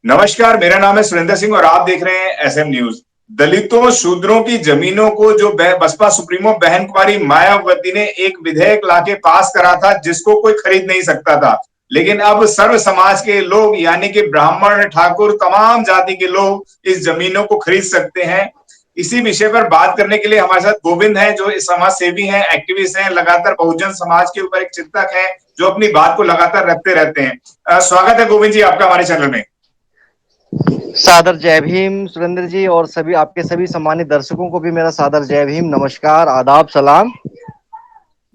नमस्कार, मेरा नाम है सुरेंद्र सिंह और आप देख रहे हैं एसएम न्यूज। दलितों शूद्रों की जमीनों को जो बसपा सुप्रीमो बहन कुमारी मायावती ने एक विधेयक लाके पास करा था जिसको कोई खरीद नहीं सकता था, लेकिन अब सर्व समाज के लोग यानी कि ब्राह्मण ठाकुर तमाम जाति के लोग इस जमीनों को खरीद सकते हैं। इसी विषय पर बात करने के लिए हमारे साथ गोविंद हैं, जो समाज सेवी हैं, एक्टिविस्ट हैं, लगातार बहुजन समाज के ऊपर एक चिंतक है, जो अपनी बात को लगातार रखते रहते हैं। स्वागत है गोविंद जी आपका हमारे चैनल में। सादर जय भीम सुरेंद्र जी, और सभी आपके सभी सम्मानित दर्शकों को भी मेरा सादर जय भीम, नमस्कार, आदाब, सलाम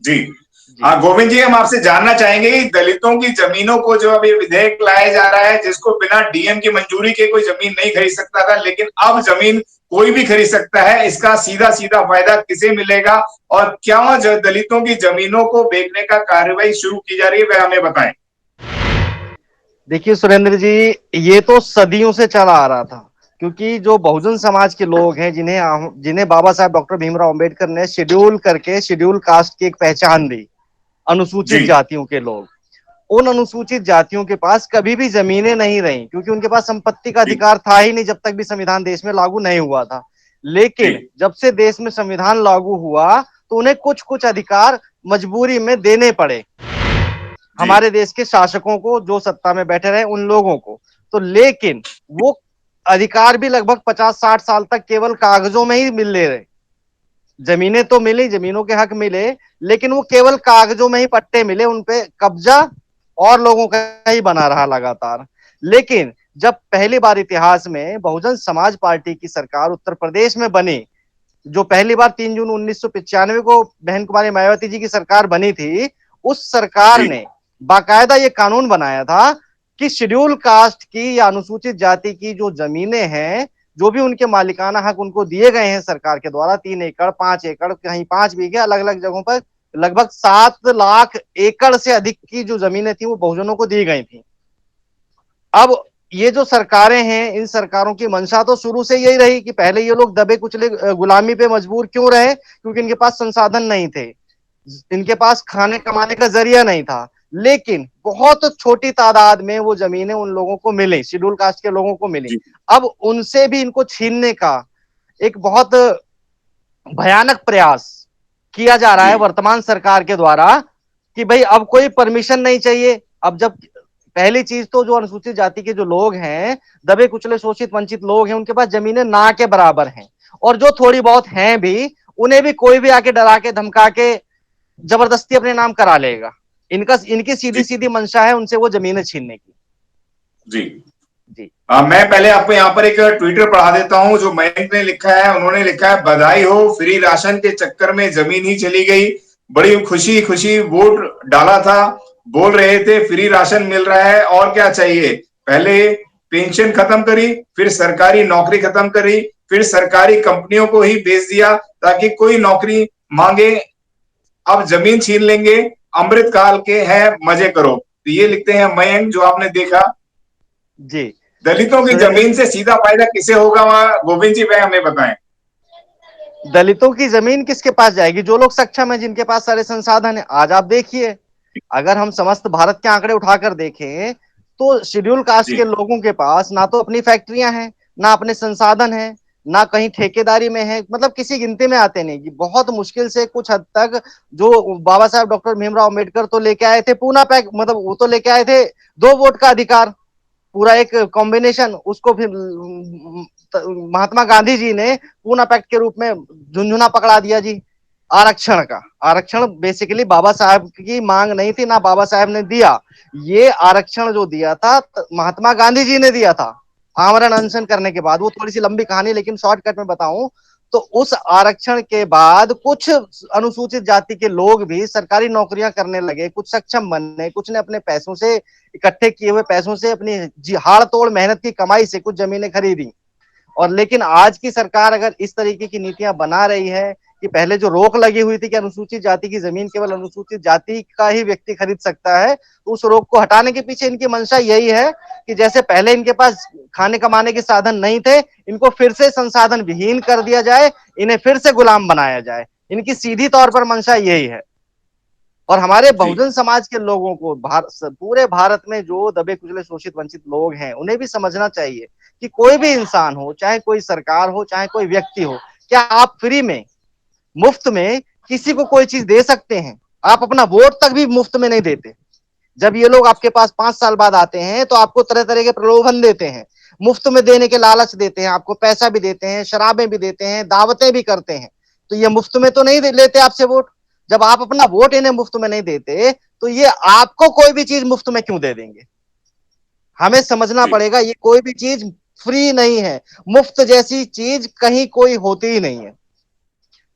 जी। जी। हाँ गोविंद जी, हम आपसे जानना चाहेंगे कि दलितों की जमीनों को जो अभी विधेयक लाया जा रहा है जिसको बिना डीएम की मंजूरी के कोई जमीन नहीं खरीद सकता था, लेकिन अब जमीन कोई भी खरीद सकता है, इसका सीधा सीधा फायदा किसे मिलेगा और क्या दलितों की जमीनों को बेचने का कार्रवाई शुरू की जा रही है, वह हमें बताएं। देखिए सुरेंद्र जी, ये तो सदियों से चला आ रहा था, क्योंकि जो बहुजन समाज के लोग हैं, जिन्हें जिन्हें बाबा साहब डॉक्टर भीमराव अंबेडकर ने शेड्यूल करके शेड्यूल कास्ट की एक पहचान दी, अनुसूचित जी जातियों के लोग, उन अनुसूचित जातियों के पास कभी भी जमीनें नहीं रही, क्योंकि उनके पास संपत्ति का जी अधिकार था ही नहीं जब तक भी संविधान देश में लागू नहीं हुआ था। जी लेकिन जब से देश में संविधान लागू हुआ तो उन्हें कुछ कुछ अधिकार मजबूरी में देने पड़े, जी हमारे देश के शासकों को, जो सत्ता में बैठे रहे उन लोगों को। तो लेकिन वो अधिकार भी लगभग 50-60 साल तक केवल कागजों में ही मिल ले रहे। जमीनें तो मिली, जमीनों के हक मिले, लेकिन वो केवल कागजों में ही पट्टे मिले, उनपे कब्जा और लोगों का ही बना रहा लगातार। लेकिन जब पहली बार इतिहास में बहुजन समाज पार्टी की सरकार उत्तर प्रदेश में बनी, जो पहली बार 3 जून 1995 को बहन कुमारी मायावती जी की सरकार बनी थी, उस सरकार जी ने बाकायदा ये कानून बनाया था कि शेड्यूल कास्ट की या अनुसूचित जाति की जो जमीनें हैं, जो भी उनके मालिकाना हक उनको दिए गए हैं सरकार के द्वारा, 3 एकड़, 5 एकड़, कहीं 5 बीघे, अलग अलग जगहों पर लगभग 7 लाख एकड़ से अधिक की जो जमीनें थी वो बहुजनों को दी गई थी। अब ये जो सरकारें हैं, इन सरकारों की मंशा तो शुरू से यही रही कि पहले ये लोग दबे कुचले गुलामी पे मजबूर क्यों रहे, क्योंकि इनके पास संसाधन नहीं थे, इनके पास खाने कमाने का जरिया नहीं था। लेकिन बहुत छोटी तादाद में वो जमीनें उन लोगों को मिली, शेड्यूल कास्ट के लोगों को मिली। जी अब उनसे भी इनको छीनने का एक बहुत भयानक प्रयास किया जा रहा जी है वर्तमान सरकार के द्वारा, कि भाई अब कोई परमिशन नहीं चाहिए। अब जब पहली चीज तो जो अनुसूचित जाति के जो लोग हैं, दबे कुचले शोषित वंचित लोग हैं, उनके पास जमीनें ना के बराबर हैं, और जो थोड़ी बहुत हैं भी, उन्हें भी कोई भी आके डरा के धमका के जबरदस्ती अपने नाम करा लेगा। इनकी सीधी जी सीधी मंशा है उनसे वो जमीनें छीनने की। जी। जी मैं पहले आपको यहाँ पर एक ट्विटर पढ़ा देता हूँ जो मयंक ने लिखा है। उन्होंने लिखा है, बधाई हो, फ्री राशन के चक्कर में जमीन ही चली गई। बड़ी खुशी खुशी वोट डाला था, बोल रहे थे फ्री राशन मिल रहा है और क्या चाहिए। पहले पेंशन खत्म करी, फिर सरकारी नौकरी खत्म करी, फिर सरकारी कंपनियों को ही बेच दिया ताकि कोई नौकरी मांगे। अब जमीन छीन लेंगे, अमृत काल के हैं, मजे करो। तो ये लिखते हैं मयंक, जो आपने देखा। जी दलितों की सुरेंद्र, जमीन से सीधा फायदा किसे होगा वहां गोविंद जी, वह हमें बताएं। दलितों की जमीन किसके पास जाएगी? जो लोग सक्षम है, जिनके पास सारे संसाधन है। आज आप देखिए, अगर हम समस्त भारत के आंकड़े उठाकर देखें तो शेड्यूल कास्ट जी के लोगों के पास ना तो अपनी फैक्ट्रियां हैं, ना अपने संसाधन हैं, ना कहीं ठेकेदारी में है, मतलब किसी गिनती में आते नहीं। कि बहुत मुश्किल से कुछ हद तक जो बाबा साहब डॉक्टर भीमराव अंबेडकर तो लेके आए थे पूना पैक, मतलब वो तो लेके आए थे 2 वोट का अधिकार, पूरा एक कॉम्बिनेशन। उसको फिर महात्मा गांधी जी ने पूना पैक्ट के रूप में झुंझुना पकड़ा दिया जी, आरक्षण का। आरक्षण बेसिकली बाबा साहब की मांग नहीं थी, ना बाबा साहब ने दिया। ये आरक्षण जो दिया था महात्मा गांधी जी ने दिया था, आमरण अनशन करने के बाद। वो थोड़ी सी लंबी कहानी, लेकिन शॉर्टकट में बताऊं तो उस आरक्षण के बाद कुछ अनुसूचित जाति के लोग भी सरकारी नौकरियां करने लगे, कुछ सक्षम बने, कुछ ने अपने पैसों से, इकट्ठे किए हुए पैसों से, अपनी हाड़ तोड़ मेहनत की कमाई से कुछ जमीनें खरीदी। और लेकिन आज की सरकार अगर इस तरीके की नीतियां बना रही है कि पहले जो रोक लगी हुई थी कि अनुसूचित जाति की जमीन केवल अनुसूचित जाति का ही व्यक्ति खरीद सकता है, तो उस रोक को हटाने के पीछे इनकी मंशा यही है कि जैसे पहले इनके पास खाने कमाने के साधन नहीं थे, इनको फिर से संसाधन विहीन कर दिया जाए, इन्हें फिर से गुलाम बनाया जाए। इनकी सीधी तौर पर मंशा यही है। और हमारे जी बहुजन समाज के लोगों को पूरे भारत में जो दबे कुचले शोषित वंचित लोग हैं उन्हें भी समझना चाहिए कि कोई भी इंसान हो, चाहे कोई सरकार हो, चाहे कोई व्यक्ति हो, क्या आप फ्री में, मुफ्त में किसी को कोई चीज दे सकते हैं? आप अपना वोट तक भी मुफ्त में नहीं देते। जब ये लोग आपके पास 5 साल बाद आते हैं तो आपको तरह तरह के प्रलोभन देते हैं, मुफ्त में देने के लालच देते हैं, आपको पैसा भी देते हैं, शराबें भी देते हैं, दावतें भी करते हैं। तो ये मुफ्त में तो नहीं लेते आपसे वोट। जब आप अपना वोट इन्हें मुफ्त में नहीं देते तो ये आपको कोई भी चीज मुफ्त में क्यों दे देंगे? हमें समझना जी पड़ेगा, ये कोई भी चीज फ्री नहीं है। मुफ्त जैसी चीज कहीं कोई होती ही नहीं है। जी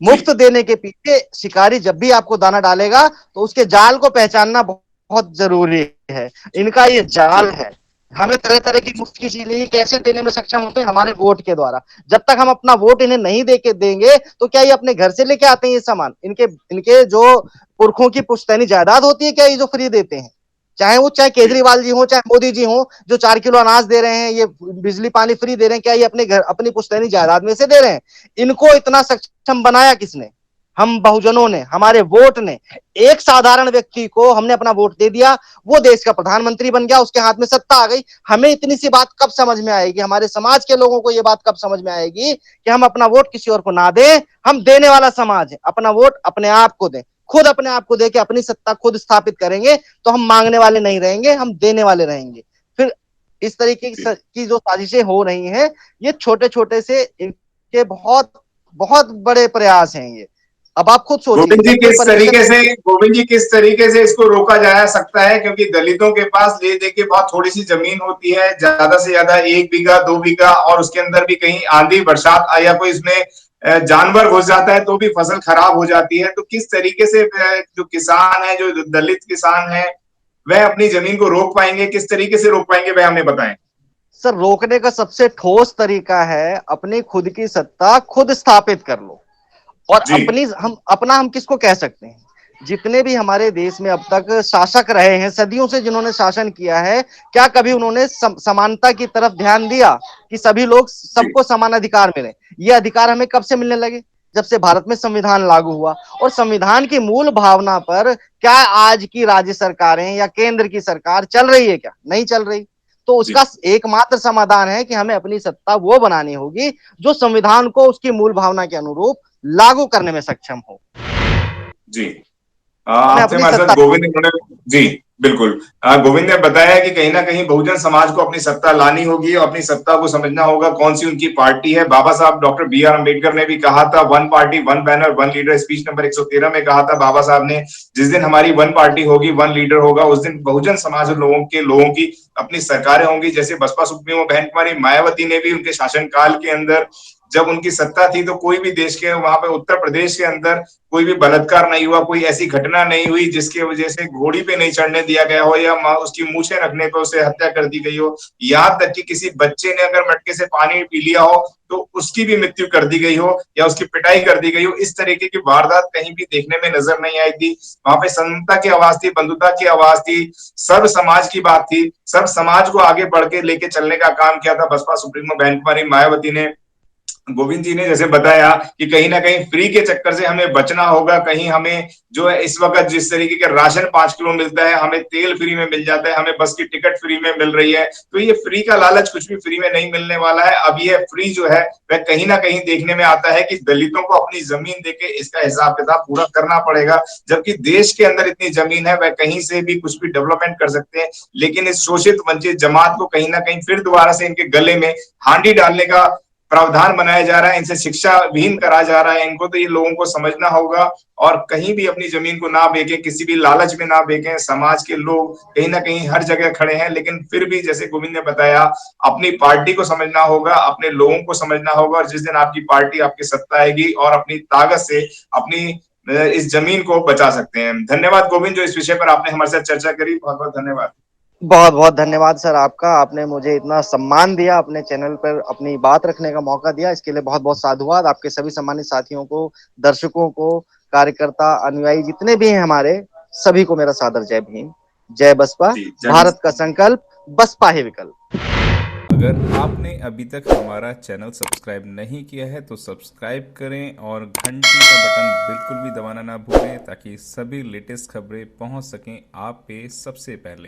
मुफ्त देने के पीछे शिकारी जब भी आपको दाना डालेगा तो उसके जाल को पहचानना बहुत जरूरी है। इनका ये जाल जी है। हमें तरह तरह की मुफ्त की चीजें कैसे देने में सक्षम होते हैं? हमारे वोट के द्वारा। जब तक हम अपना वोट इन्हें नहीं दे के देंगे तो क्या ये अपने घर से लेके आते हैं ये सामान? इनके इनके जो पुरखों की पुश्तैनी जायदाद होती है क्या ये जो फ्री देते हैं? चाहे जी केजरीवाल जी हो, चाहे मोदी जी हो, जो 4 किलो अनाज दे रहे हैं, ये बिजली पानी फ्री दे रहे हैं, क्या ये अपने घर, अपनी पुश्तैनी जायदाद में से दे रहे हैं? इनको इतना सक्षम बनाया किसने? हम बहुजनों ने, हमारे वोट ने। एक साधारण व्यक्ति को हमने अपना वोट दे दिया, वो देश का प्रधानमंत्री बन गया, उसके हाथ में सत्ता आ गई। हमें इतनी सी बात कब समझ में आएगी, हमारे समाज के लोगों को ये बात कब समझ में आएगी कि हम अपना वोट किसी और को ना दें? हम देने वाला समाज है। अपना वोट अपने आप को दें, खुद अपने आप को दे के अपनी सत्ता खुद स्थापित करेंगे तो हम मांगने वाले नहीं रहेंगे, हम देने वाले रहेंगे। फिर इस तरीके जी की जो साजिशें हो रही हैं, ये छोटे छोटे से इनके बहुत बहुत बड़े प्रयास हैं ये। अब आप खुद सोचिए, जब कोई परमिशन, गोविंद जी किस तरीके से इसको रोका जा सकता है? क्योंकि दलितों के पास ले दे के बहुत थोड़ी सी जमीन होती है, ज्यादा से ज्यादा 1 बीघा 2 बीघा, और उसके अंदर भी कहीं आंधी बरसात आया कोई इसमें जानवर घुस जाता है तो भी फसल खराब हो जाती है। तो किस तरीके से जो किसान है, जो दलित किसान है, वह अपनी जमीन को रोक पाएंगे? किस तरीके से रोक पाएंगे, वह हमें बताएं। सर, रोकने का सबसे ठोस तरीका है अपनी खुद की सत्ता खुद स्थापित कर लो। और जी हम किसको कह सकते हैं? जितने भी हमारे देश में अब तक शासक रहे हैं, सदियों से जिन्होंने शासन किया है, क्या कभी उन्होंने समानता की तरफ ध्यान दिया कि सभी लोग, जी सबको समान अधिकार मिले? ये अधिकार हमें कब से मिलने लगे? जब से भारत में संविधान लागू हुआ। और संविधान की मूल भावना पर क्या आज की राज्य सरकारें या केंद्र की सरकार चल रही है? क्या नहीं चल रही। तो जी उसका एकमात्र समाधान है कि हमें अपनी सत्ता वो बनानी होगी जो संविधान को उसकी मूल भावना के अनुरूप लागू करने में सक्षम हो। जी हमें आपसे अपनी हमारे साथ सत्ता, गोविंद ने, जी बिल्कुल, गोविंद ने बताया कि कहीं ना कहीं बहुजन समाज को अपनी सत्ता लानी होगी और अपनी सत्ता को समझना होगा कौन सी उनकी पार्टी है। बाबा साहब डॉक्टर बी आर अम्बेडकर ने भी कहा था, one party one banner one leader, speech number 113 में कहा था बाबा साहब ने, जिस दिन हमारी वन पार्टी होगी, वन लीडर होगा, उस दिन बहुजन समाज लोगों की अपनी सरकारें होंगी। जैसे बसपा सुप्रीमो बहन कुमारी मायावती ने भी उनके शासनकाल के अंदर, जब उनकी सत्ता थी, तो कोई भी देश के, वहां पे उत्तर प्रदेश के अंदर कोई भी बलात्कार नहीं हुआ, कोई ऐसी घटना नहीं हुई जिसकी वजह से घोड़ी पे नहीं चढ़ने दिया गया हो या उसकी मूछें रखने पे उसे हत्या कर दी गई हो। यहाँ तक कि किसी बच्चे ने अगर मटके से पानी पी लिया हो तो उसकी भी मृत्यु कर दी गई हो या उसकी पिटाई कर दी गई हो। इस तरीके की वारदात कहीं भी देखने में नजर नहीं आई थी। वहां पे समता की आवाज थी, बंधुता की आवाज थी, सर्व समाज की बात थी। सब समाज को आगे बढ़ के लेके चलने का काम किया था बसपा सुप्रीमो बहन कुमारी मायावती ने। गोविंद जी ने जैसे बताया कि कहीं ना कहीं फ्री के चक्कर से हमें बचना होगा। कहीं हमें जो है इस वक्त जिस तरीके का राशन 5 किलो मिलता है, हमें तेल फ्री में मिल जाता है, हमें बस की टिकट फ्री में मिल रही है, तो ये फ्री का लालच कुछ भी फ्री में नहीं मिलने वाला है। अब ये फ्री जो है वह कहीं ना कहीं देखने में आता है कि दलितों को अपनी जमीन देके इसका हिसाब किताब पूरा करना पड़ेगा। जबकि देश के अंदर इतनी जमीन है, वह कहीं से भी कुछ भी डेवलपमेंट कर सकते हैं, लेकिन इस शोषित वंचित जमात को कहीं ना कहीं फिर दोबारा से इनके गले में हांडी डालने का प्रावधान बनाया जा रहा है, इनसे शिक्षा विहीन करा जा रहा है इनको। तो ये लोगों को समझना होगा और कहीं भी अपनी जमीन को ना बेचें, किसी भी लालच में ना बेचें। समाज के लोग कहीं ना कहीं हर जगह खड़े हैं, लेकिन फिर भी जैसे गोविंद ने बताया, अपनी पार्टी को समझना होगा, अपने लोगों को समझना होगा। और जिस दिन आपकी पार्टी आपकी सत्ता आएगी और अपनी ताकत से अपनी इस जमीन को बचा सकते हैं। धन्यवाद गोविंद, जो इस विषय पर आपने हमारे साथ चर्चा करी। बहुत बहुत धन्यवाद। बहुत बहुत धन्यवाद सर आपका। आपने मुझे इतना सम्मान दिया, अपने चैनल पर अपनी बात रखने का मौका दिया, इसके लिए बहुत बहुत साधुवाद। आपके सभी सम्मानित साथियों को, दर्शकों को, कार्यकर्ता, अनुयायी जितने भी हैं हमारे, सभी को मेरा सादर जय भीम, जय बसपा, जी, जय भारत का संकल्प, बसपा ही विकल्प। अगर आपने अभी तक हमारा चैनल सब्सक्राइब नहीं किया है तो सब्सक्राइब करें और घंटी का बटन बिल्कुल भी दबाना ना भूलें ताकि सभी लेटेस्ट खबरें पहुंच सकें आप पे सबसे पहले।